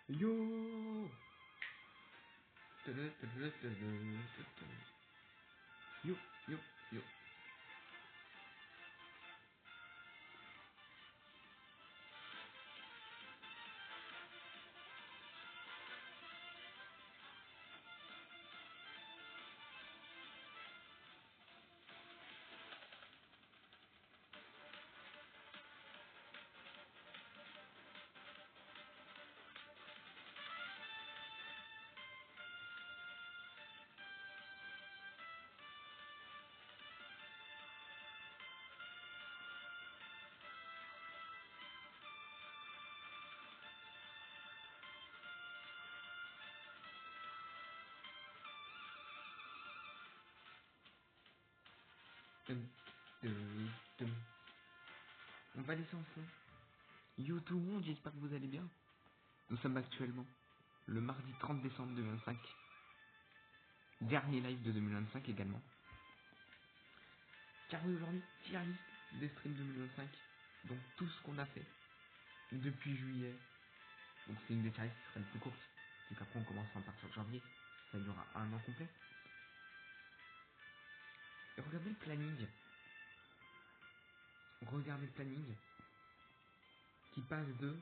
Yo. Yo, yo, yo. Tum, tum, tum. On va laisser en fond. Yo tout le monde, j'espère que vous allez bien. Nous sommes actuellement le mardi 30 décembre 2025. Dernier live de 2025 également. Car oui, aujourd'hui, tier list des streams 2025. Donc tout ce qu'on a fait depuis juillet. Donc c'est une des tier lists qui sera la plus courte. Donc après on commence à partir de janvier. Ça durera un an complet. Et regardez le planning. Regardez le planning. Qui passe de...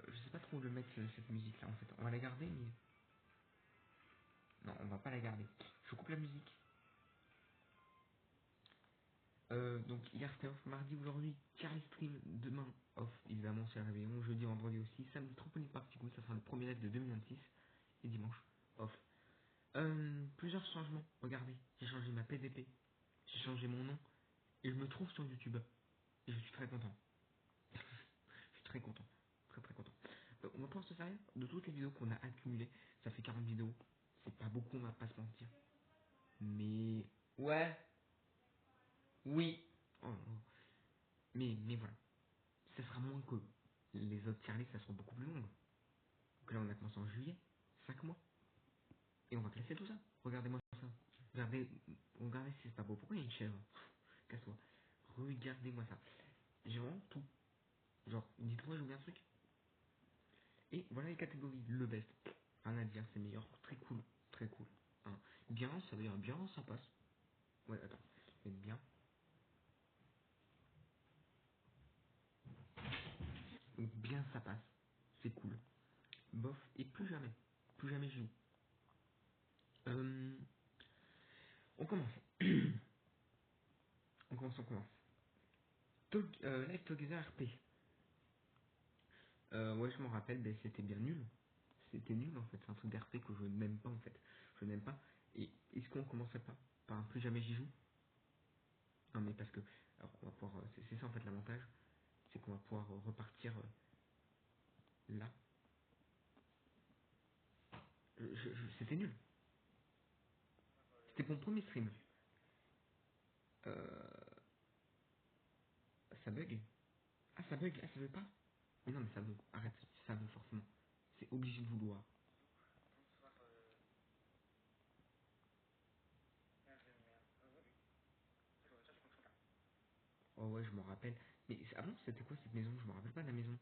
je sais pas trop où le mettre cette musique là en fait. On va la garder mais... Non, on va pas la garder. Je coupe la musique. Donc hier c'était off, mardi aujourd'hui, Charlie Stream, demain off, évidemment c'est le réveillon, jeudi, vendredi aussi, samedi trampoline party coup, ça sera le premier live de 2026, et dimanche off. Plusieurs changements, regardez, j'ai changé ma PDP, j'ai changé mon nom, et je me trouve sur YouTube, et je suis très content. Je suis très content, très très content. On va prendre ce sérieux, de toutes les vidéos qu'on a accumulées, ça fait 40 vidéos, c'est pas beaucoup, on va pas se mentir. Mais... Ouais, oui. Oh, oh. Mais voilà. Ça sera moins que les autres tier lists, ça sera beaucoup plus long. Donc là, on a commencé en juillet, 5 mois. Et on va classer tout ça. Regardez-moi ça. Regardez si c'est pas beau. Pourquoi il y a une chèvre? Casse-toi. Regardez-moi ça. J'ai vraiment tout. Genre, dites-moi, j'ai oublié un truc. Et voilà les catégories. Le best. Rien à dire, c'est meilleur. Très cool. Très cool. Hein. Bien, ça veut dire bien, ça passe. Ouais, attends. Mais bien. Donc bien, ça passe. C'est cool. Bof. Et plus jamais. Plus jamais je joue. Euh, on commence. on commence. Live Together RP. Ouais, je m'en rappelle, ben, c'était bien nul. C'était nul en fait, c'est un truc d'RP que je n'aime pas en fait. Je n'aime pas. Et est-ce qu'on commencerait pas par un plus jamais j'y joue? Non mais parce que, alors on va pouvoir, c'est ça en fait l'avantage, c'est qu'on va pouvoir repartir là. C'était nul. C'était mon premier stream. Euh, ça bug. Ah ça bug, ah ça veut pas. Mais non mais ça veut, arrête, ça veut forcément. C'est obligé de vouloir. Oh ouais, je m'en rappelle. Mais avant c'était quoi cette maison? Je me rappelle pas de la maison.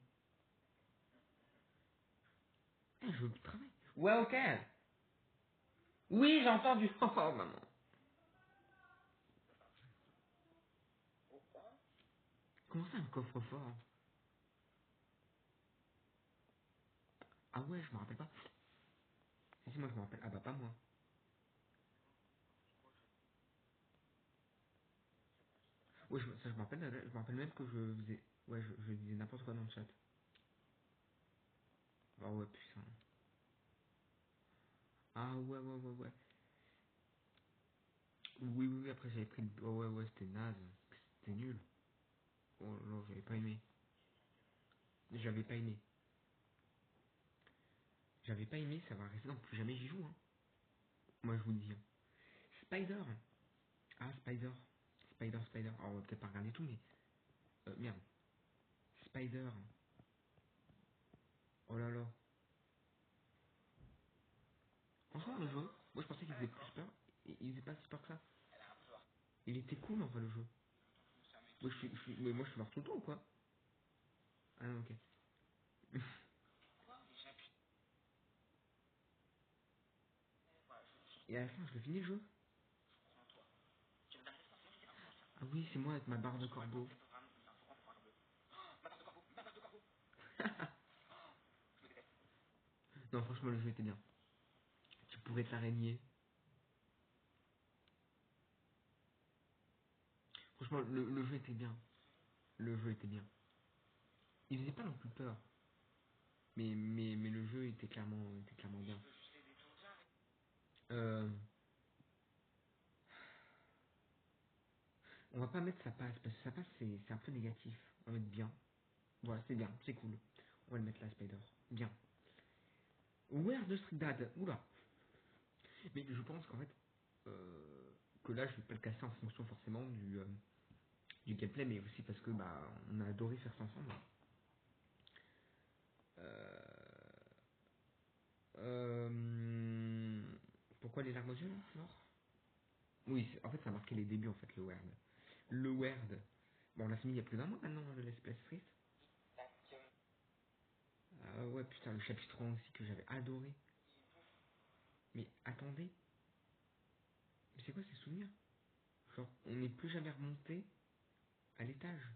Ah, je veux plus travailler. Ouais, ok. Oui, j'ai entendu. Oh, maman. Comment ça, un coffre-fort? Ah ouais, je me rappelle pas. Si, moi je me rappelle. Ah bah pas moi. Ouais, ça je me rappelle. Je me rappelle même que je faisais... Ouais, je disais n'importe quoi dans le chat. Ah ouais, putain. Ah ouais, ouais, ouais, ouais. Oui, oui, oui, après j'avais pris le... Oh ouais, ouais, c'était naze. C'était nul. Oh non, j'avais pas aimé. J'avais pas aimé. J'avais pas aimé, ça va rester dans plus jamais j'y joue, hein. Moi je vous le dis. Hein. Spider. Ah, Spider. Spider. Alors, on va peut-être pas regarder tout, mais... merde. Spider. Oh là là. Franchement, le jeu, moi je pensais qu'il faisait plus peur, et il faisait pas si peur que ça. Il était cool en vrai le jeu. Mais moi je suis mort tout le temps ou quoi? Ah non, ok. Et à la fin, je le finis le jeu. Ah oui, c'est moi avec ma barre de corbeau. Non, franchement, le jeu était bien. Tu pouvais t'araignée. Franchement, le jeu était bien. Le jeu était bien. Il faisait pas non plus peur. Mais le jeu était clairement bien. Euh, on va pas mettre ça passe, parce que ça passe, c'est un peu négatif. On va mettre bien. Voilà, c'est bien, c'est cool. On va le mettre là, Spider. Bien. Where de Street Dad. Oula. Mais je pense qu'en fait, que là, je vais pas le casser en fonction forcément du gameplay, mais aussi parce que bah, on a adoré faire ça ensemble. Euh, euh, pourquoi les larmes aux yeux, Flore? Oui, en fait, ça a marqué les débuts, en fait, le Word. Le Word. Bon, on l'a fini il y a plus d'un mois maintenant, le Let's Play Street. Ah ouais, putain, le chapitre 1 aussi que j'avais adoré. Mais attendez, mais c'est quoi ces souvenirs? Genre, on n'est plus jamais remonté à l'étage.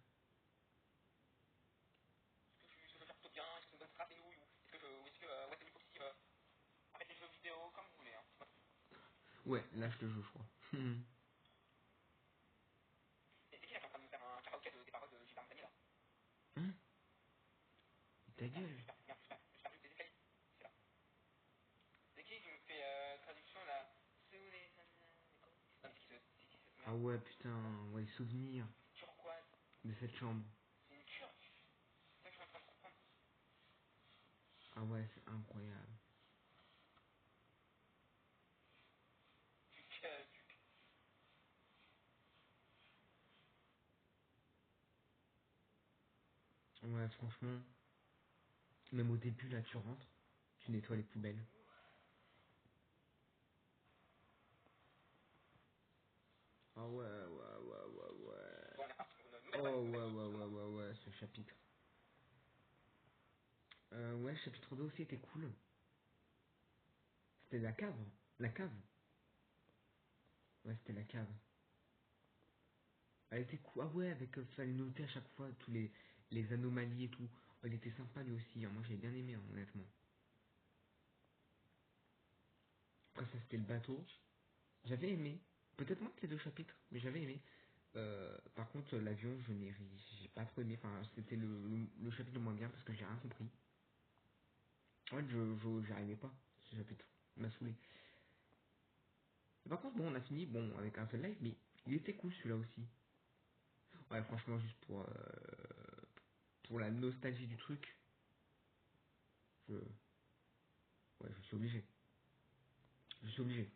Ouais, là je te joue, je crois. Hein? Ta gueule. Ah ouais, putain, ouais, souvenir de cette chambre. Ah ouais, c'est incroyable. Ouais, franchement, même au début, là, tu rentres, tu nettoies les poubelles. Ah ouais, ouais, ouais, ouais, ouais. Oh ouais, ouais, ouais, ouais, ouais, ce chapitre. Ouais, le chapitre 2 aussi était cool. C'était la cave. La cave. Ouais, c'était la cave. Elle était cool. Ah ouais, avec, fallait noter à chaque fois tous les anomalies et tout. Oh, il était sympa lui aussi, hein. Moi j'ai bien aimé, hein, honnêtement. Après ça c'était le bateau. J'avais aimé. Peut-être moins que les deux chapitres, mais j'avais aimé. Par contre, l'avion, j'ai pas trop aimé. Enfin, c'était le chapitre le moins bien parce que j'ai rien compris. En fait, j'arrivais pas, ce chapitre. Il m'a saoulé. Et par contre, bon, on a fini, bon, avec un seul live, mais il était cool celui-là aussi. Ouais, franchement, juste pour la nostalgie du truc, je, ouais, je suis obligé. Je suis obligé.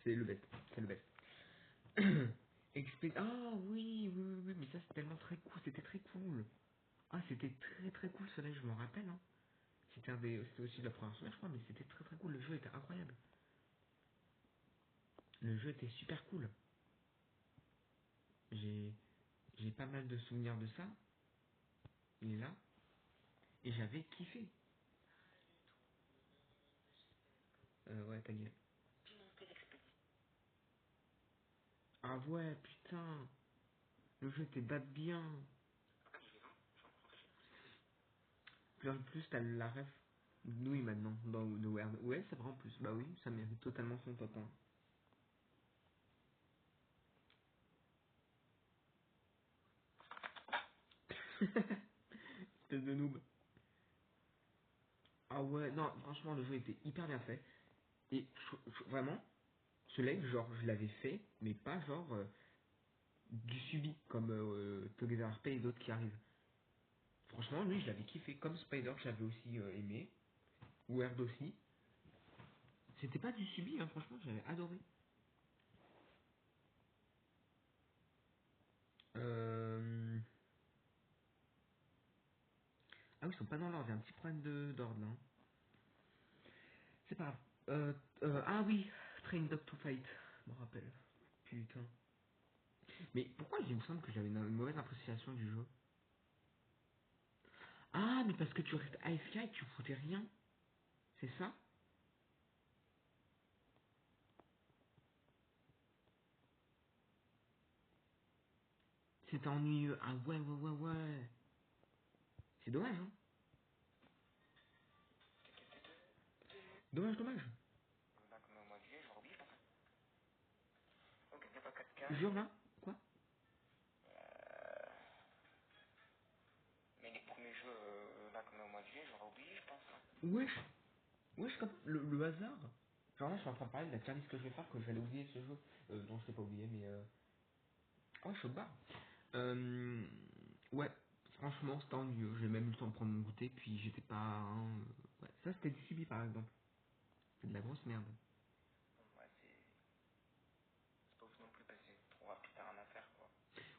C'est le best. C'est le best. Ah oui, oui, oui, oui, mais ça c'est tellement très cool. C'était très cool. Ah, c'était très très cool ce live, je m'en rappelle. Hein. C'était aussi la première fois, je crois, mais c'était très très cool. Le jeu était incroyable. Le jeu était super cool. J'ai, j'ai pas mal de souvenirs de ça. Il est là. Et j'avais kiffé. Ouais, ta gueule. Ah ouais, putain. Le jeu était date bien. Puis en plus, t'as la ref. Oui, maintenant, dans The Word. Ouais, c'est vrai en plus. Bah oui, ça mérite totalement son top 1. Espèce de noob. Ah ouais, non, franchement, le jeu était hyper bien fait. Et vraiment, ce live, genre, je l'avais fait, mais pas genre du subi, comme Together RP et d'autres qui arrivent. Franchement, lui, je l'avais kiffé, comme Spider, que j'avais aussi aimé, ou Erd aussi. C'était pas du subi, hein, franchement, j'avais adoré. Euh... Ah oui, ils sont pas dans l'ordre, il y a un petit problème d'ordre là. Hein. C'est pas grave. Ah oui, Train Dog to Fight, je me rappelle. Putain. Mais pourquoi il me semble que j'avais une mauvaise appréciation du jeu? Ah, mais parce que tu restes AFK et que tu foutais rien, c'est ça? C'était ennuyeux. Ah ouais. C'est dommage, hein. Dommage. Là, comme au mois de juillet, j'aurais oublié, je pense. Ok, il n'y a pas 4 cas. Jure là. Quoi? Mais les premiers jeux, là, comme au mois de juillet, j'aurais oublié, je pense. Wesh. Comme le hasard. Genre là, je suis en train de parler de la tier list que je vais faire, que j'allais oublier ce jeu. Non, je l'ai pas oublié, mais oh, chaud barre. Ouais, franchement, c'était ennuyeux. J'ai même eu le temps de prendre mon goûter, puis j'étais pas. Ouais, ça, c'était du subi par exemple. C'est de la grosse merde. Bon, ouais, c'est pas ouf non plus, parce que c'est trop rapide, t'as rien à faire, quoi.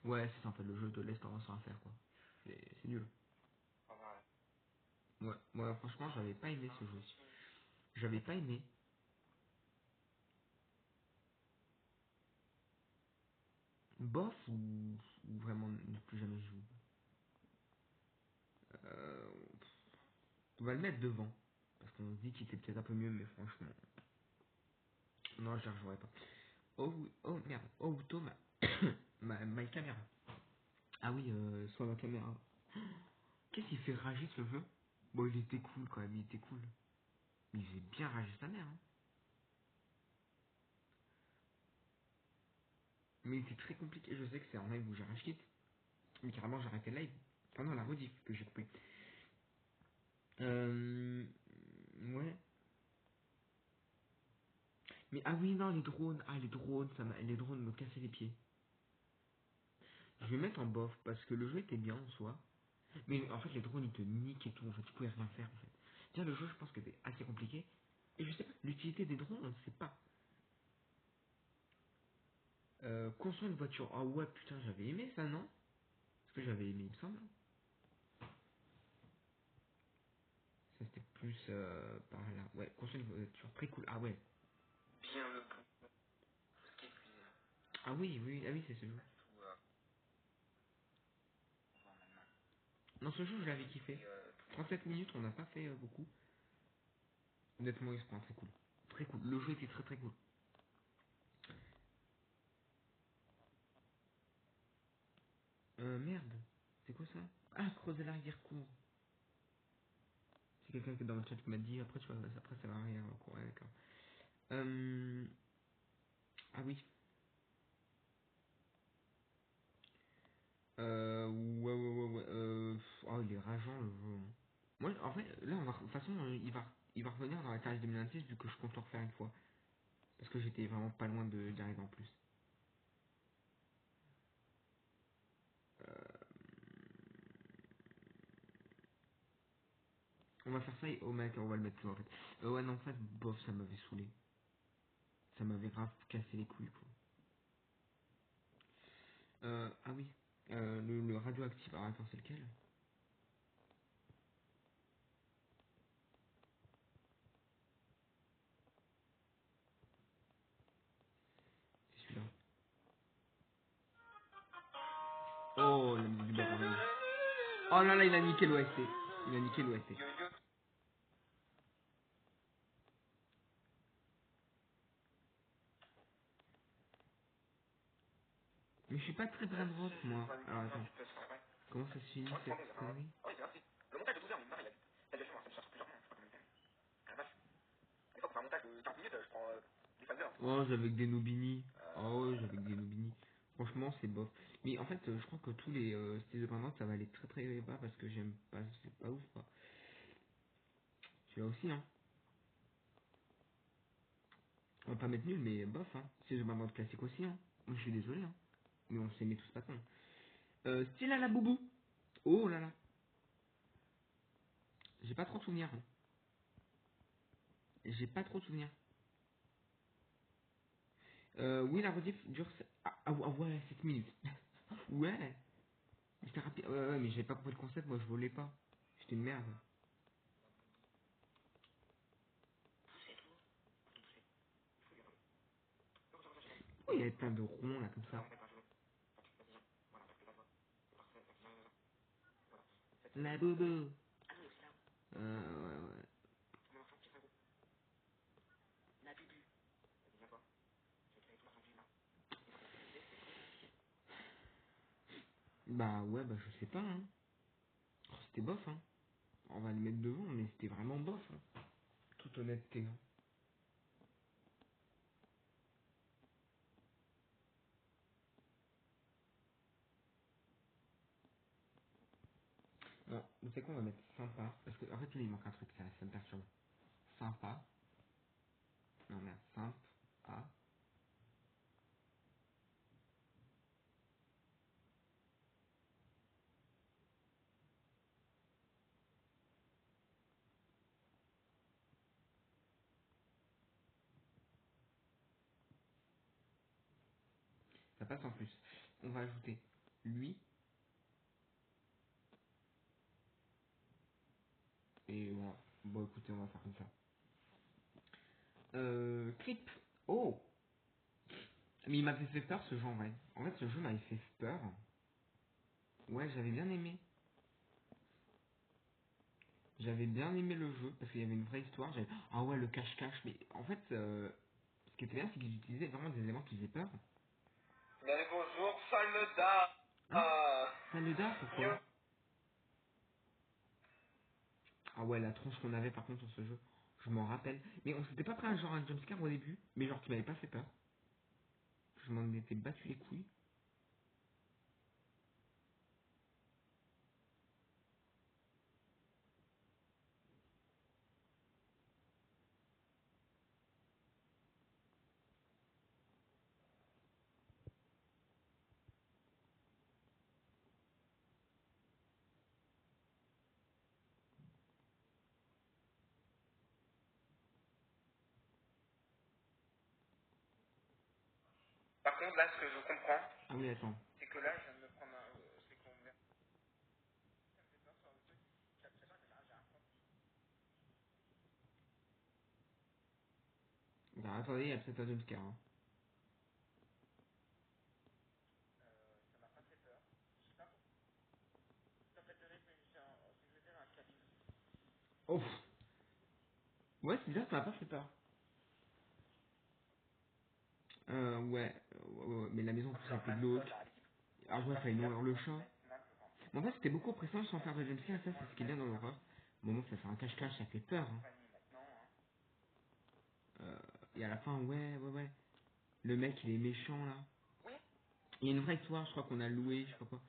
Ouais, c'est ça en fait, le jeu te laisse rien à faire quoi. C'est nul. Au revoir. Ouais, moi franchement, j'avais pas aimé ce jeu. J'avais pas aimé. Bof ou vraiment ne plus jamais jouer. Euh, on va le mettre devant. Parce qu'on se dit qu'il était peut-être un peu mieux, mais franchement. Non, je ne rejouerai pas. Oh merde. Oh Thomas. ma caméra. Ah oui, soit ma caméra. Qu'est-ce qu'il fait rager ce jeu? Bon, il était cool quand même, il était cool. Mais il faisait bien rager sa mère. Hein. Mais il était très compliqué. Je sais que c'est en live où j'ai rage quitte. Mais carrément, j'ai arrêté le live. Enfin non, la rediff que j'ai coupé. Ouais. Mais ah oui, non, les drones. Ah, les drones me cassaient les pieds. Je vais mettre en bof parce que le jeu était bien en soi. Mais en fait, les drones ils te niquent et tout. En fait, tu pouvais rien faire en fait. Déjà, le jeu, je pense que c'était assez compliqué. Et je sais pas, l'utilité des drones, on ne sait pas. Construire une voiture. Ah ouais, putain, j'avais aimé ça, non? Parce que j'avais aimé, il me semble. Ça, c'était plus par là. Ouais, construire une voiture. Très cool. Ah ouais. Bien le bout. Ce qui est épuisé. Ah oui, c'est ce jeu. Tout, on voit maintenant. Non, ce jeu, je l'avais kiffé. Et, tout. 37 minutes, on n'a pas fait beaucoup. Honnêtement, il se prend très cool. Très cool. Le jeu était très cool. Merde. C'est quoi ça? Ah, creuser l'arrière-cour. C'est quelqu'un qui est dans le chat qui m'a dit, après, tu vois, après, ça va l'arrière-cour. Ouais, d'accord. Ah oui. Ouais. Oh, il est rageant, le jeu. Hein. Moi, en fait, là, de toute façon, il va revenir dans la carrière 2026 vu que je compte le refaire une fois. Parce que j'étais vraiment pas loin d'y arriver en plus. Euh, on va faire ça et oh mec, on va le mettre plus en fait. Ouais, non, en fait, bof, ça m'avait saoulé. Ça m'avait grave cassé les couilles, quoi. Ah oui. Le radioactif, alors attends, c'est lequel? C'est celui-là. Oh, la musique du bâtard. Oh là là, il a niqué l'OST. Il a niqué l'OST. Yo-yo. Mais je suis pas très brain rot, moi. Alors attends, Tu peux se faire, ouais. comment ça se finit Ouais, c'est cette bon, ça va. connerie? Ah oui, c'est merci. Le montage de 12 heures, il me paraît, il a vite. Là, bien sûr, ça me cherche plusieurs mois, je sais pas combien de temps. Ah la vache. Des fois, pour faire un montage de 40 minutes, je prends des phases d'heures. Oh, j'avais que des Nobini. Oh ouais, j'avais que des Euh... Nobini. Franchement, c'est bof. Mais en fait, je crois que tous les styles de brain ça va aller très bas parce que j'aime pas, c'est pas ouf, quoi. Tu as aussi, hein. On va pas mettre nul, mais bof, hein. C'est le brain classique aussi, hein. Moi, je suis désolé, hein. Mais on s'aimait tous pas con. Style à la boubou. Oh là là. J'ai pas trop de souvenirs. Hein. J'ai pas trop de souvenirs. Oui, la rediff dure... ouais, 7 minutes. Ouais. C'était rapide. Ouais, mais j'avais pas compris le concept, moi je volais pas. J'étais une merde. Oh, il y avait plein de ronds là comme ça. La boubou. Ouais. Bah ouais, bah je sais pas, hein. Oh, c'était bof, hein. On va le mettre devant, mais c'était vraiment bof, hein. Toute honnêteté, hein. Bon, vous savez quoi, on va mettre sympa. Parce que, en fait, là, il manque un truc, ça me perturbe. Sympa. Non, merde, sympa. Ça passe en plus. On va ajouter lui. Et voilà. Bon, écoutez, on va faire comme ça. Creep. Oh! Mais il m'a fait peur ce jeu en vrai. En fait, ce jeu m'avait fait peur. Ouais, j'avais bien aimé. J'avais bien aimé le jeu parce qu'il y avait une vraie histoire. Ah ouais, le cache-cache. Mais en fait, ce qui était bien, c'est qu'ils utilisaient vraiment des éléments qui faisaient peur. Mais bonjour, Salmeda. Hein? Ça le dard, pourquoi? Ah ouais, la tronche qu'on avait par contre sur ce jeu. Je m'en rappelle. Mais on s'était pas pris un genre un jumpscare au début. Mais genre qui m'avait pas fait peur. Je m'en étais battu les couilles. Par contre, là, ce que je comprends, Ah oui, attends. c'est que là, je viens de me prendre un. C'est qu'on me. Bah, attendez, il y a peut-être un jumpscare. Hein. Oh pff. Ouais, c'est bizarre, ça m'a pas fait peur. Ouais, mais la maison en plus elle était glauque. Ah ouais, fallait nourrir le chat. Mais en fait, c'était beaucoup oppressant sans faire de jumpscare, ça c'est ce qui est bien dans l'horreur. Au moment où ça fait un cache-cache, ça fait peur. Hein. Et à la fin, ouais. Le mec, il est méchant là. Il y a une vraie histoire, je crois qu'on a loué, je sais pas quoi.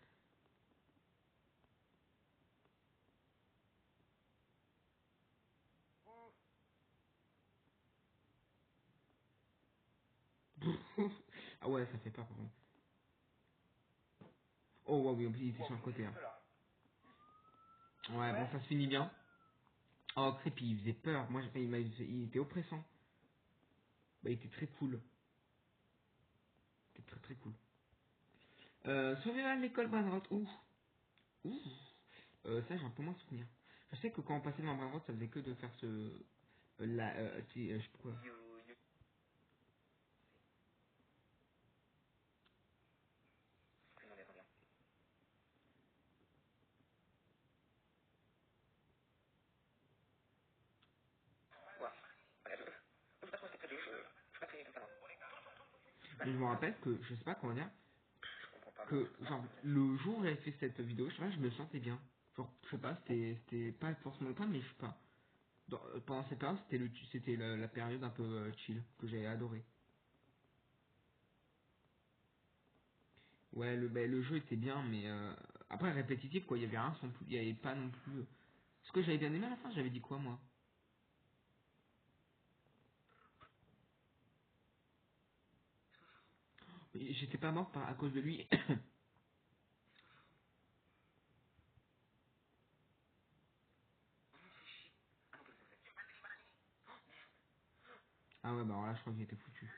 Ah ouais, ça fait peur par contre. Oh ouais, oui, en plus il était sur le côté. Hein. Ouais, bon, ça se finit bien. Oh, Creepy, il faisait peur. Moi, il était oppressant. Bah, il était très cool. Il était très très cool. Survival à l'école Brainrot. Ouh. Ça, j'ai un peu moins de souvenirs. Je sais que quand on passait dans Brainrot, ça faisait que de faire ce... je sais pas quoi. Mais je me rappelle que, je sais pas comment dire, que genre le jour où j'avais fait cette vidéo, je sais pas, je me sentais bien. Genre, je sais pas, c'était pas forcément le cas, mais je sais pas. Pendant cette période, c'était la période un peu chill, que j'avais adoré. Ouais, le jeu était bien, mais après répétitif quoi, il y avait rien sans plus, il y avait pas non plus. Ce que j'avais bien aimé à la fin, j'avais dit quoi moi? J'étais pas mort à cause de lui. Ah ouais, bah alors là, je crois qu'il était foutu.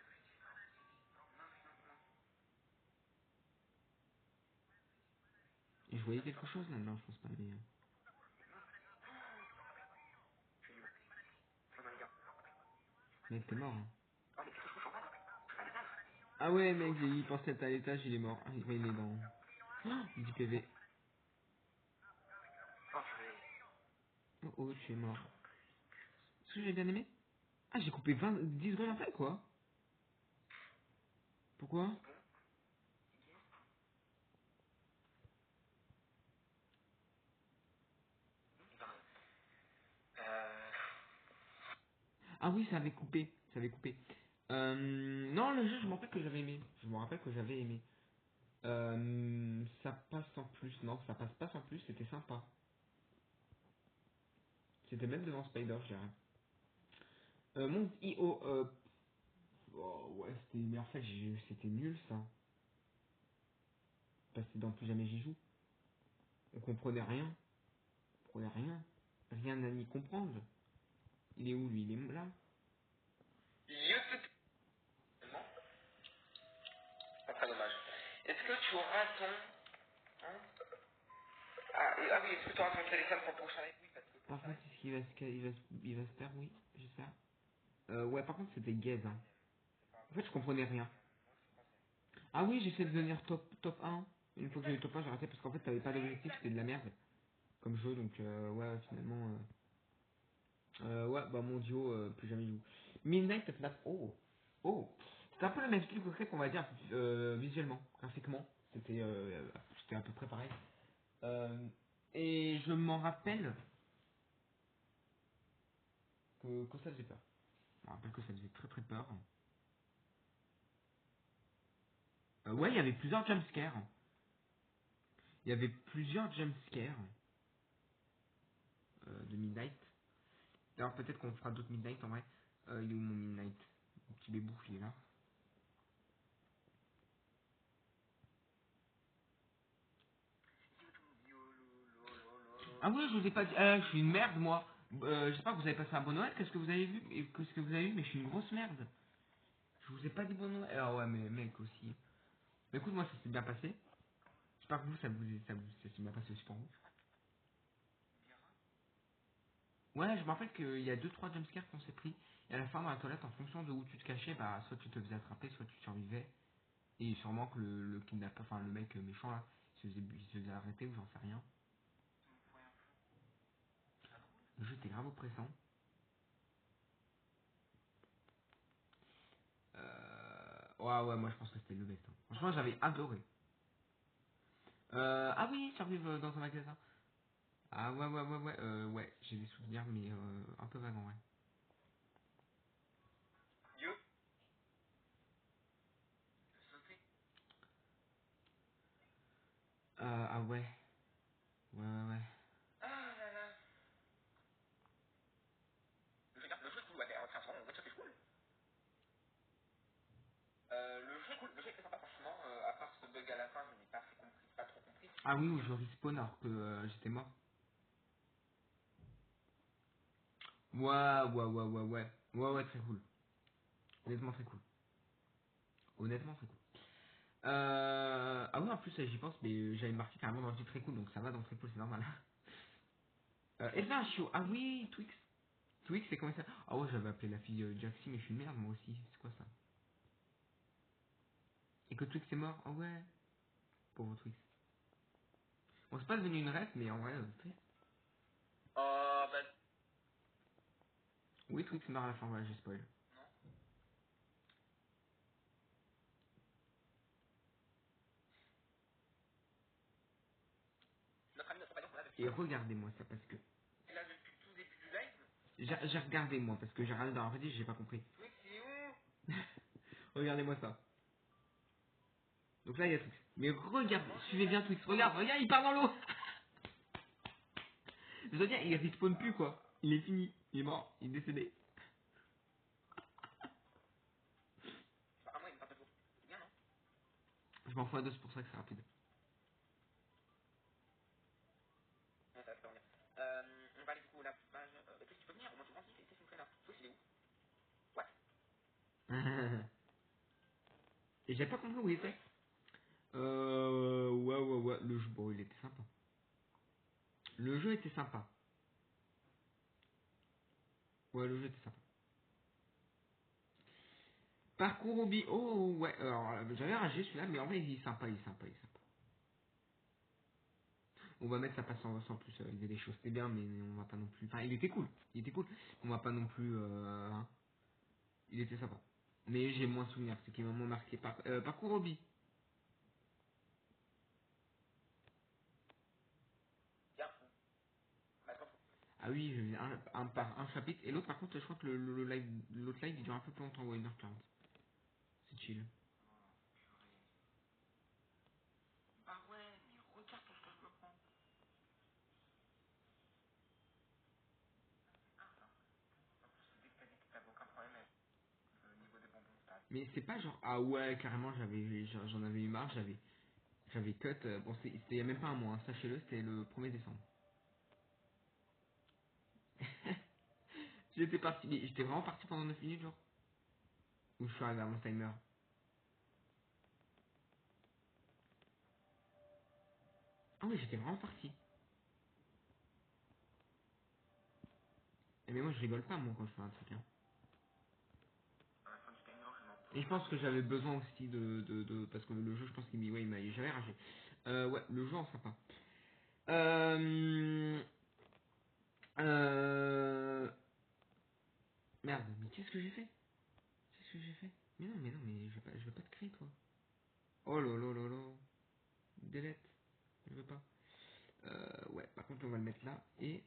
Et je voyais quelque chose là, non, je pense pas, mais t'es mort. Hein. Ah ouais, mec, il pensait être à l'étage, il est mort. Ah, il est dans. Oh, 10 PV. Oh, tu es mort. Ce que j'ai bien aimé? Ah, j'ai coupé 10 secondes après, quoi. Pourquoi? Ah oui, ça avait coupé. Ça avait coupé. Non, le jeu, je me rappelle que j'avais aimé. Je me rappelle que j'avais aimé. Ça passe sans plus. Non, ça passe pas sans plus. C'était sympa. C'était même devant Spider, je dirais. Mon IO. Oh, ouais, c'était. Mais en fait, c'était nul ça. Parce que dans Plus Jamais J'y joue. On comprenait rien. On comprenait rien. Rien à y comprendre. Il est où lui? Il est là. YouTube. Non, pas très dommage. Est-ce que tu auras ton... Hein ah oui, est-ce que tu auras ton téléphone pour le prochain live? Oui, parce que Par prochain contre, live... est-ce qu'il va il va se faire? Oui, j'espère. Ouais, par contre, c'était gaze. Hein. En fait, je comprenais rien. Ah oui, j'essaie de devenir top 1. Une fois que j'ai eu top 1, j'ai arrêté parce qu'en fait, t'avais pas d'objectif, c'était de la merde comme jeu. Donc, ouais, finalement. Ouais, bah mon duo, plus jamais joue. Midnight of Last. Oh, oh. C'était un peu le même style que qu'on va dire visuellement, graphiquement. C'était à peu près pareil. Et je m'en rappelle que ça faisait peur. Je me rappelle que ça faisait très très peur. Ouais, il y avait plusieurs jumpscares. Il y avait plusieurs jumpscares de Midnight. D'ailleurs, peut-être qu'on fera d'autres Midnight en vrai. Il est où mon Midnight? Mon petit bébouf, il est là. Ah oui, je vous ai pas dit. Je suis une merde, moi. J'espère que vous avez passé un bon Noël. Qu'est-ce que vous avez vu? Et qu'est-ce que vous avez vu? Mais je suis une grosse merde. Je vous ai pas dit bon Noël. Ah ouais, mais mec aussi. Mais écoute, moi, ça s'est bien passé. J'espère que vous, ça s'est bien passé aussi pour vous. Ouais, je me rappelle qu'il y a 2-3 jumpscares qu'on s'est pris. Et à la fin, dans la toilette, en fonction de où tu te cachais, bah, soit tu te faisais attraper, soit tu survivais. Et sûrement que le kidnappeur, enfin, le mec méchant là, il se faisait arrêter ou j'en sais rien. Le jeu était grave oppressant. Ouais, moi je pense que c'était le best. Hein. Franchement, j'avais adoré. Ah oui, survivre dans un magasin. Ah ouais, j'ai des souvenirs, mais un peu vagants, ouais. Dieu. Ah ouais. Ah là là. Le jeu est cool, ouais, mais sincèrement, en fait, ça fait cool. Le jeu est cool, le jeu est très sympa, franchement, à part ce bug à la fin, je n'ai pas, pas trop compris. Ah oui, où je respawn alors que j'étais mort. Ouais, très cool. Honnêtement, très cool. Honnêtement, très cool. Ah oui, en plus, j'y pense, mais j'avais marqué carrément dans le titre très cool, donc ça va dans très cool, c'est normal. Elsa Chiot, ah oui, Twix. Twix, c'est comment ça? Ah ouais, j'avais appelé la fille Jaxi, mais je suis une merde, moi aussi. C'est quoi ça? Et que Twix est mort? Ah ouais, pauvre Twix. Bon, c'est pas devenu une ref, mais en vrai, Twix. Bah, Oui, Twix meurt à la fin, voilà, j'ai spoil. non. Notre ami, notre compagnon, on l'a depuis. Et regardez-moi ça, parce que... Et là, depuis tout début du live, J'ai regardé, moi, parce que j'ai regardé dans la redis, j'ai pas compris. oui, c'est où? Regardez-moi ça. Donc là, il y a Twix. Mais regarde, suivez bien Twix. Regarde, il part dans l'eau. Je veux dire, il respawn plus, quoi. Il est fini. Il est mort. Il est décédé. Bah, à moi, il me parle de vous. C'est bien, non? Je m'en fous à deux, c'est pour ça que c'est rapide. Ouais, ça va faire bien. On va aller du coup à la page. Qu'est-ce que tu peux venir? Au moins, tu m'en dis, qu'est-ce que tu me fais là? Toi, il est où? Ouais. Et j'ai pas compris où il était. Oui. Ouais. Le jeu, bon, il était sympa. Le jeu était sympa. Ouais, le jeu était sympa. Parcours hobby. Oh, ouais. Alors, j'avais ragé celui-là, mais en vrai, il est sympa. On va mettre ça passe sans plus. Il y a des choses, c'était bien, mais on va pas non plus. Enfin, il était cool. On va pas non plus. Hein. Il était sympa. Mais j'ai moins souvenir, ce qui m'a moins marqué. Parcours hobby. Bien. Attends. Ah oui, je faisais un par un chapitre. Et l'autre, par contre, je crois que le live, l'autre live, il dure un peu plus longtemps, ouais, 1h40. C'est chill. Bah ouais, mais regarde parce que je me prends. Dès que t'as dit que t'avais aucun problème avec le niveau des bonbons, t'as... Mais c'est pas genre, ah ouais, carrément, j'en avais eu marre, j'avais cut. Bon, c'était il y a même pas un mois, hein, sachez-le, c'était le 1er décembre. J'étais parti, mais j'étais vraiment parti pendant 9 minutes, genre. Ou je suis arrivé à mon timer. Ah oui, j'étais vraiment parti. Et mais moi, je rigole pas, moi, quand je fais un truc, hein. À la fin du timer, je m'en Et pouvais je pas. pense que j'avais besoin aussi parce que le jeu, je pense qu'il ouais, j'avais ragé. Ouais, le jeu en sympa. Euh, euh, merde, mais qu'est-ce que j'ai fait? Qu'est-ce que j'ai fait? Mais non, je veux pas te créer, toi. Oh là là là là. Delete. Je veux pas. Ouais, par contre, on va le mettre là. Et,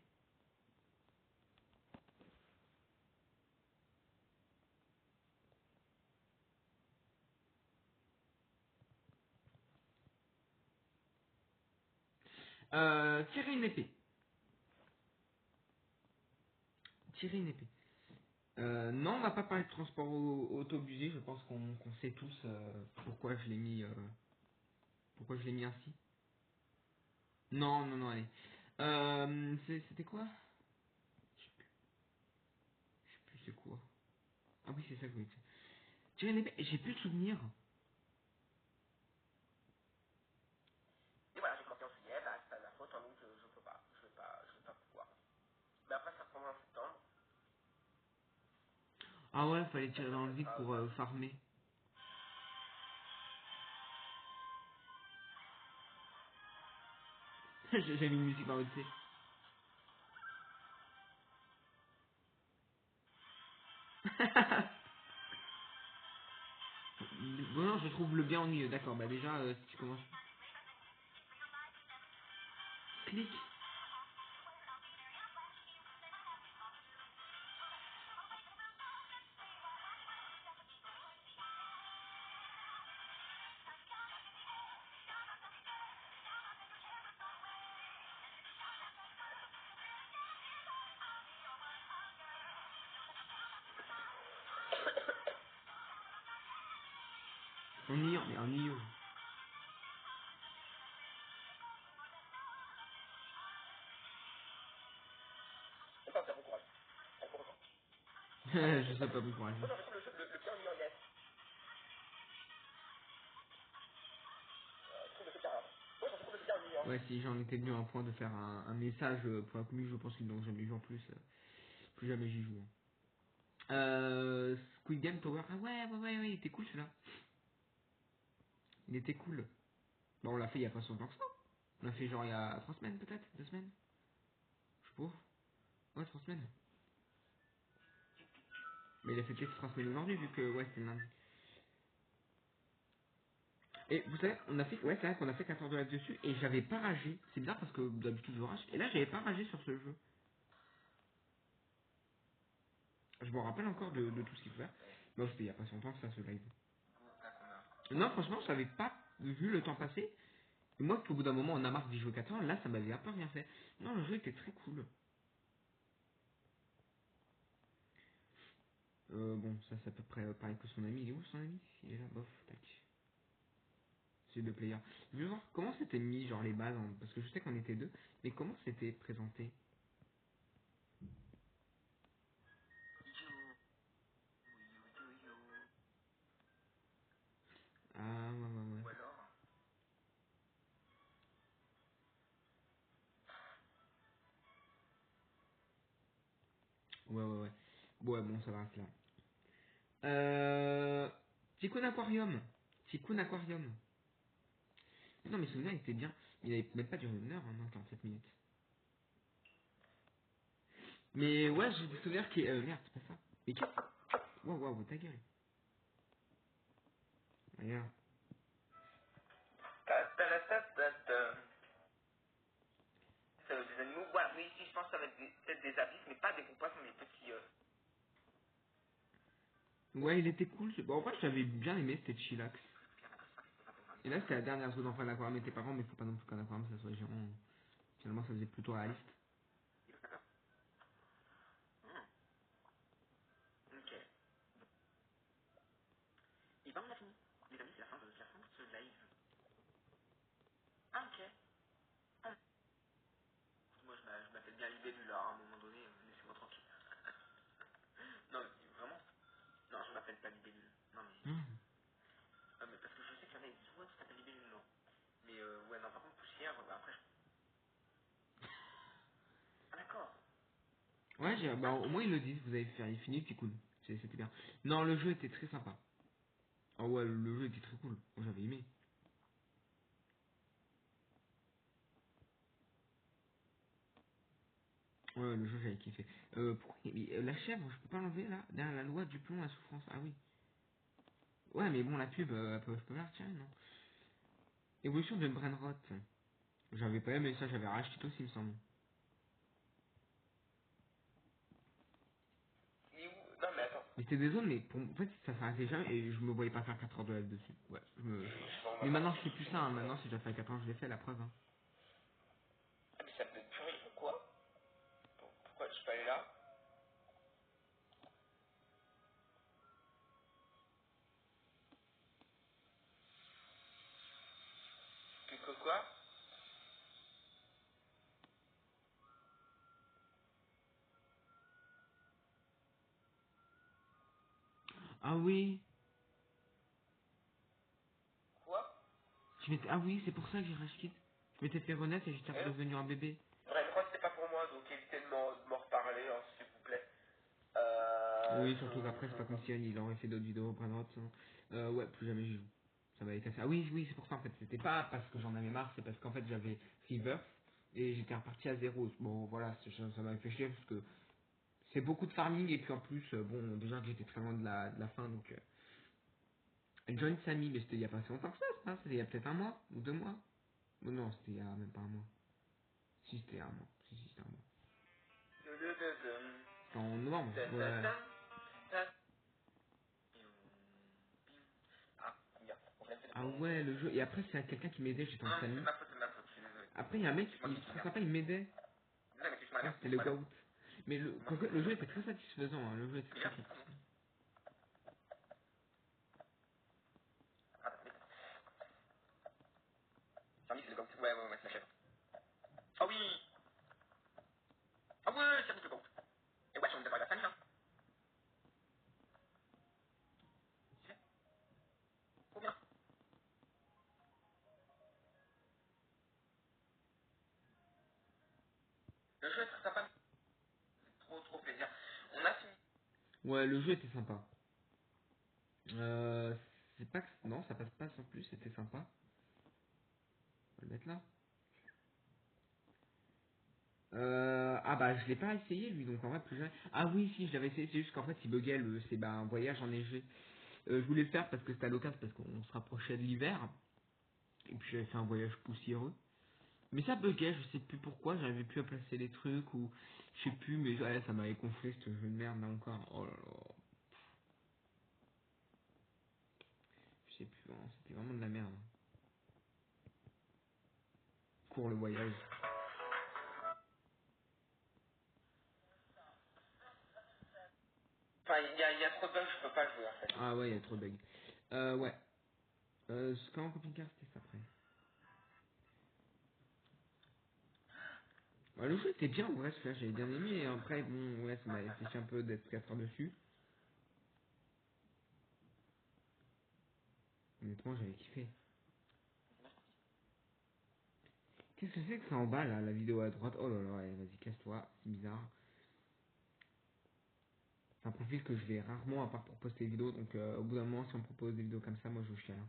tirer une épée. Tirer une épée. Non, on va pas parler de transport autobusé. Je pense qu'on sait tous pourquoi je l'ai mis, pourquoi je l'ai mis ainsi. Non, non, non, allez. C'était quoi? Je sais plus c'est quoi. Ah oui, c'est ça que je voulais dire. Tirer une épée. J'ai plus de souvenirs. Et voilà, j'ai compris en juillet, bah c'est pas de ma faute, en août je peux pas. Je vais pas pouvoir. Mais après ça reprendra en septembre. Ah ouais, fallait Et tirer après dans le ça vide sera... pour farmer. J'ai mis une musique par dessus. Bon, non, je trouve le bien ennuyeux. D'accord, bah déjà, si tu commences. Clic. Ennuyant, mais ennuyeux. Et pas faire bon courage. Bon courage. Je sais pas bon courage. Moi j'ai l'impression que le plus ennuyant yes. Je trouve le truc carrément. Moi je trouve le truc ennuyant. Ouais, si j'en étais venu à un point de faire un message pour la commune, je pense qu'ils n'ont jamais vu en plus. Plus jamais j'y joue. Squid Game Tower. Ah ouais, il était cool celui-là. Il était cool. Bon, on l'a fait il y a pas si longtemps que ça. On l'a fait genre il y a 3 semaines peut-être, 2 semaines. Je sais pas. Ouais, 3 semaines. Mais il a fait peut-être 3 semaines aujourd'hui vu que ouais, c'était le lundi. Et vous savez, on a fait, ouais, c'est vrai qu'on a fait 14 heures là-dessus et j'avais pas ragé. C'est bizarre parce que d'habitude je rage. Et là, j'avais pas ragé sur ce jeu. Je me rappelle encore de tout ce qu'il faut faire. Bon, c'était il y a pas si longtemps que ça, ce live. T'as combien? Non, franchement, j'avais pas vu le temps passer. Et moi, qu'au bout d'un moment, on a marre d'y jouer 4 heures, là, ça m'avait un peu rien fait. Non, le jeu était très cool. Bon, ça, c'est à peu près pareil que son ami. Il est où son ami? Il est là, bof, tac. C'est deux players. Je veux voir comment c'était mis, genre les balles, parce que je sais qu'on était deux, mais comment c'était présenté? Ah, ouais. Ou alors... Ouais. Ouais, bon, ça va rester là. Tycoon Aquarium. Tycoon Aquarium. Non, mais celui-là, il était bien. Il avait même pas duré 1 heure, hein, non, 47 minutes. Mais ouais, j'ai des souvenirs qui... merde, c'est pas ça. Mais qu'est-ce... Wow, ta gueule. Regarde. Ta-ta-ta-ta-ta. Des animaux, voilà, mais ici pense que ça va être peut-être des abysses, mais pas des gros poissons, mais des petits... Ouais, il était cool. Bon, en fait, j'avais bien aimé, c'était chillax. Et là, c'était la dernière zone enfin l'aquarium était pas grand, mais faut pas non plus qu'un aquarium ça soit géant. Finalement, ça faisait plutôt réaliste. Ok. Et ben on a fini. Les amis, c'est la fin de ce live. Ah ok. Ah. Moi je m'appelle bien Libellule là, à un moment donné, laissez-moi tranquille. Non mais vraiment, non je m'appelle pas Libellule. Non mais, Mmh. mais parce que je sais qu'il y en a qui disent ouais tu t'appelles Libellule, non. Mais ouais non par contre poussière, après je... Ah d'accord. Ouais, bah, Ah au ok. moins ils le disent, vous avez fait, il finit, c'est cool. C'était bien. Non, le jeu était très sympa. Ah ouais, le jeu était très cool. Moi, j'avais aimé. Ouais, le jeu, j'avais kiffé. Pourquoi la chèvre, je peux pas l'enlever là derrière la loi du plomb, la souffrance. Ah oui. Ouais, mais bon, la pub, je peux la retirer, non? Évolution de Brainrot. J'avais pas aimé ça, j'avais racheté aussi, il me semble. Il est où? Non mais attends. Mais c'était des zones, mais en fait, ça s'arrêtait jamais et je me voyais pas faire 4 heures de live dessus. Ouais, Je sais pas, on va mais pas maintenant, je lancer fais tout plus de ça, hein. suite. Maintenant, si j'ai fait 4 ans, je l'ai fait, la preuve, hein. Ah mais ça peut être purée, quoi? Pourquoi je peux aller là? Que quoi? Ah oui, Quoi? ah oui, c'est pour ça que j'ai racheté. Je m'étais fait renaître et j'étais redevenu un bébé. Brainrot c'est pas pour moi, donc évitez de m'en reparler, hein, s'il vous plaît. Oui, surtout qu'après, c'est pas comme si il aurait fait d'autres vidéos, Brainrot. Ouais, plus jamais j'y joue. Ça va être assez. Ah oui, oui, c'est pour ça en fait. C'était pas parce que j'en avais marre, c'est parce qu'en fait j'avais Rebirth et j'étais reparti à zéro. Bon, voilà, ça m'a fait chier parce que c'est beaucoup de farming et puis en plus, bon, déjà que j'étais très loin de la fin donc. Join Samy, mais c'était il y a pas si longtemps que ça, c'était il y a peut-être un mois ou 2 mois. Oh non, c'était il y a même pas un mois. Si, c'était un mois. Si, c'était un mois. C'était en novembre, ouais. Ah, merde, problème c'est de Ah mon... ouais, le jeu. Et après, c'est quelqu'un qui m'aidait, j'étais en Non, mais Samy. c'est ma faute, je suis désolé. Après, il y a un mec, C'est moi il qui est suis très merde. sympa, il m'aidait. Non, mais tu m'as Ouais, l'air, c'était c'est le moi là. Goat. Mais Moi, c'est le jeu était très satisfaisant, hein. Le jeu était très bien, satisfaisant. ah, mais... Samy, c'est le goat. Ouais, c'est la chèvre. Ah oui. Ah ouais, c'est le goat. Et ouais, on devrait la Samy, hein. C'est trop bien. Le jeu est très sympa. Trop plaisir. On a fini. Ouais, le jeu était sympa. C'est pas que... Non, ça passe pas sans plus, c'était sympa. On va le mettre là. Ah bah je l'ai pas essayé lui donc en vrai plus jamais. Ah oui si je l'avais essayé c'est juste qu'en fait il buguait c'est bah un voyage enneigé. Je voulais le faire parce que c'était à l'occasion parce qu'on se rapprochait de l'hiver et puis j'avais fait un voyage poussiéreux. Mais ça buguait, je sais plus pourquoi, j'arrivais plus à placer les trucs ou je sais plus mais ouais, ça m'avait gonflé ce jeu de merde là encore. Oh là là. Je sais plus, hein, c'était vraiment de la merde. Pour le voyage. Enfin, il y a trop de bugs, je peux pas jouer en fait. Ah ouais il y a trop de bugs. Ouais. Ce qu'en camping-car c'était ça après. Ouais, le jeu était bien en vrai, celui-là j'avais bien aimé et après bon ouais ça m'avait fait chier un peu d'être 4 heures dessus. Honnêtement, j'avais kiffé. Qu'est-ce que c'est que ça en bas, là, la vidéo à droite? Oh là là, ouais, vas-y, casse-toi, c'est bizarre. C'est un profil que je vais rarement, à part pour poster des vidéos, donc au bout d'un moment, si on me propose des vidéos comme ça, moi je chiale.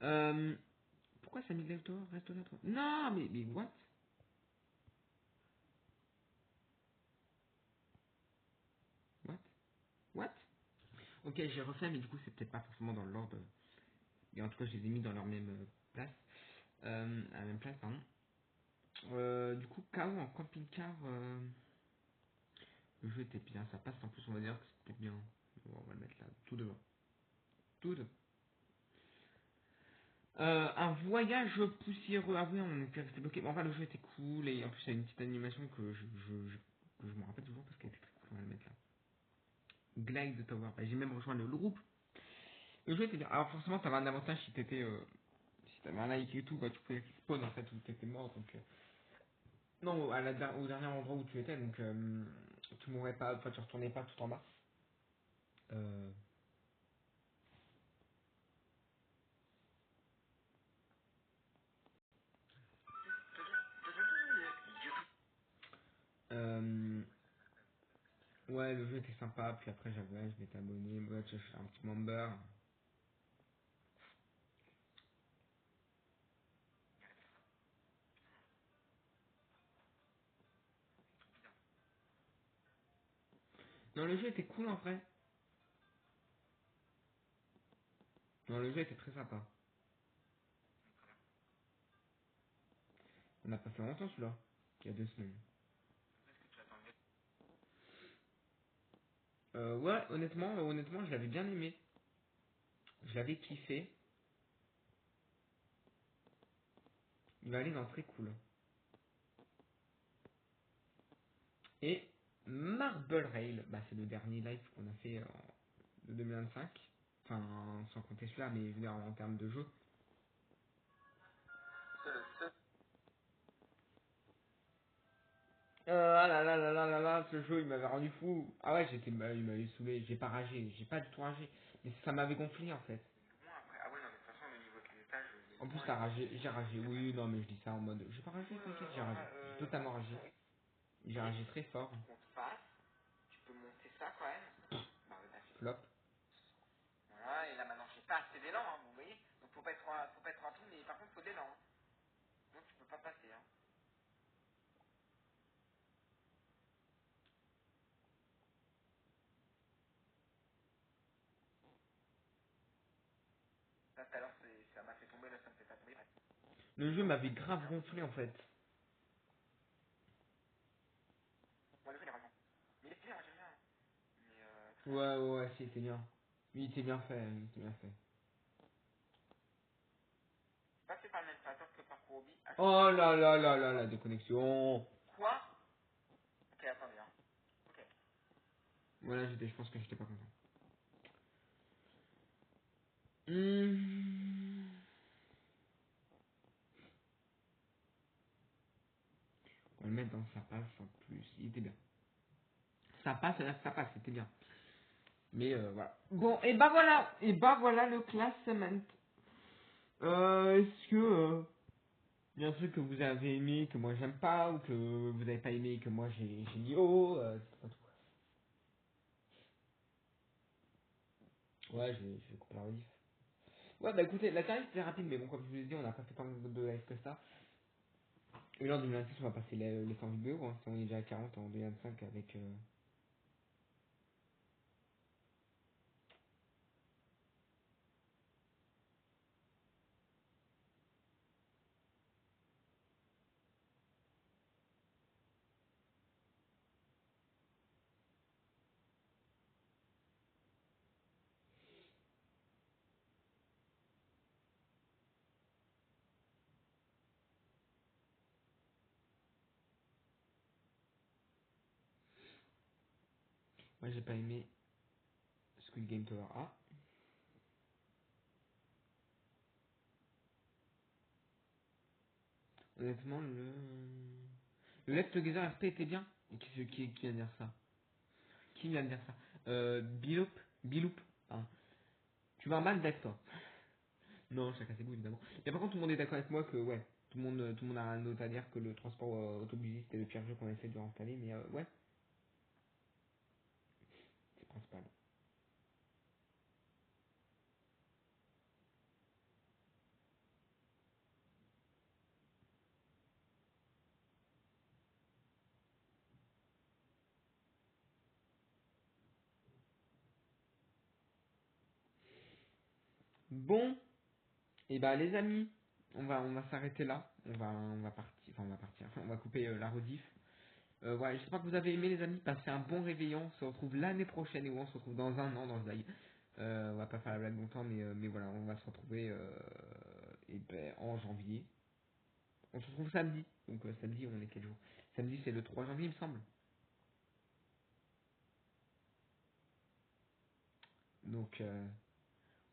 Hein. Pourquoi ça met de toi? Reste là, toi. Non, mais what? What? What? Ok, j'ai refait, mais du coup, c'est peut-être pas forcément dans l'ordre. Et en tout cas, je les ai mis dans leur même place. À la même place, pardon. Du coup, KO en camping-car. Le jeu était bien, ça passe en plus, on va dire que c'était bien. Bon, on va le mettre là, tout devant. Tout devant. Un voyage poussiéreux. Ah oui, on était resté bloqué. Bon, enfin, le jeu était cool et en plus, il y a une petite animation que que je me rappelle toujours parce qu'elle était très cool. On va le mettre là. Glide Tower. Bah, j'ai même rejoint le groupe. Le jeu était bien. Alors, forcément, t'avais un avantage si t'étais. Si t'avais un like et tout, bah, tu pouvais spawn en fait où t'étais mort. Donc, non, au dernier endroit où tu étais. Donc, tu mourrais pas. Enfin, tu retournais pas tout en bas. Euh, euh, ouais, le jeu était sympa. Puis après, je m'étais abonné. Ouais, je fais un petit member. Non, le jeu était cool en vrai. Non, le jeu était très sympa. On a pas fait longtemps celui-là. Il y a 2 semaines. Ouais, honnêtement, je l'avais bien aimé. Je l'avais kiffé. Il m'allait dans très cool. Et Marble Rail, bah, c'est le dernier live qu'on a fait de 2025. Enfin, sans compter celui-là, mais je veux dire en termes de jeu. Ah là là là là là là, ce jeu il m'avait rendu fou. Ah ouais, il m'avait saoulé. J'ai pas ragé, j'ai pas du tout ragé. Mais ça m'avait gonflé en fait. Moi après, ah ouais, non, mais de toute façon, le niveau de l'étage, En plus, t'as ragé, j'ai ragé. Oui, non, mais je dis ça en mode. J'ai pas ragé, t'inquiète, j'ai ragé. J'ai totalement ragé. J'ai ragé très fort. qu'on te fasse, tu peux monter ça quand même. Bah oui, bah c'est. Flop. Voilà, et là maintenant j'ai pas assez d'élan, hein, vous voyez. Donc faut pas être rapide, mais par contre faut d'élan. Hein. Donc tu peux pas passer. Hein. Là tout à l'heure ça m'a fait tomber, là ça me fait pas tomber. Le jeu m'avait grave gonflé en fait. Moi le jeu il est vraiment. Mais il est bien, j'aime bien. Hein. Mais Ouais, ouais, ouais, si, c'est bien. Oui, c'est bien fait, il était bien fait. passer par le même facteur que par Kurobi. Ah, Oh là là là là, la déconnexion. quoi. Ok, attendez. Hein. Ok. Voilà, je pense que j'étais pas content. Hmm. On va le mettre dans sa passe en plus. Il était bien. Ça passe, c'était bien. Mais voilà. Bon, et bah voilà. Et bah voilà le classement. Est-ce que il y a un truc que vous avez aimé, que moi j'aime pas, ou que vous avez pas aimé, que moi j'ai dit oh, c'est pas tout. Ouais, je vais couper la rediff. Ouais, bah écoutez, la tarif c'était rapide, mais bon, comme je vous l'ai dit, on n'a pas fait tant de live que ça. Et là, en 2026, on va passer les 100 vidéos, hein. Si on est déjà à 40 en 2025 avec... Moi, j'ai pas aimé Squid Game Tower A. Honnêtement, le Let's Together RP était bien. Et qui vient de dire ça? Qui vient de dire ça? Biloup. Ah. Tu vas mal d'être toi. Non, chacun ses goûts, évidemment. Mais par contre, tout le monde est d'accord avec moi que, ouais, tout le monde a un autre à dire que le transport autobusiste c'était le pire jeu qu'on a fait de installer, mais ouais, c'est principal. Bon, et bah les amis, on va s'arrêter là. On va partir, enfin on va partir, on va couper la rediff. Voilà, j'espère que vous avez aimé les amis, passez un bon réveillon, on se retrouve l'année prochaine, et on se retrouve dans un an dans le live. On va pas faire la blague longtemps, mais voilà, on va se retrouver et ben, en janvier. On se retrouve samedi, donc samedi on est quel jour? Samedi c'est le 3 janvier il me semble. Donc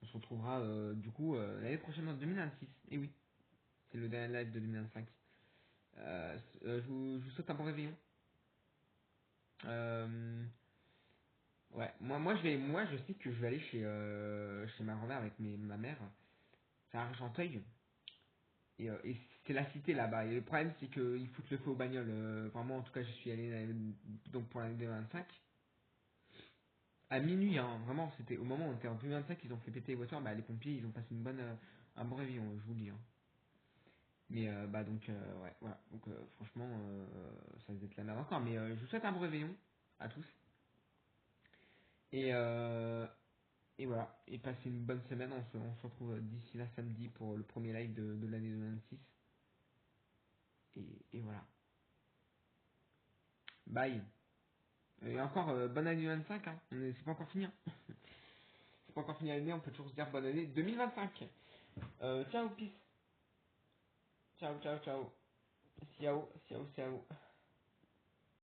on se retrouvera du coup l'année prochaine en 2026. Et oui, c'est le dernier live de 2025. Je vous souhaite un bon réveillon. Euh, ouais, moi je sais que je vais aller chez ma grand-mère avec ma mère. C'est à Argenteuil. Et c'est la cité là-bas. Et le problème c'est qu'ils foutent le feu aux bagnoles. Vraiment en tout cas je suis allé donc pour l'année 2025. À minuit, hein, vraiment, c'était au moment où on était en 2025 qu'ils ont fait péter les voitures, bah les pompiers ils ont passé un bon réveillon, je vous le dis. Hein. Mais bah donc ouais, voilà. Donc franchement, ça va être la merde encore. Mais je vous souhaite un bon réveillon à tous. Et, euh, et voilà. Et passez une bonne semaine. On se retrouve d'ici là samedi pour le premier live de l'année 2026. Et voilà. Bye. Et encore bonne année 2025. Hein. C'est pas encore fini. Hein. C'est pas encore fini l'année. On peut toujours se dire bonne année 2025. Ciao, peace. Ciao, ciao, ciao. Ciao, ciao, ciao.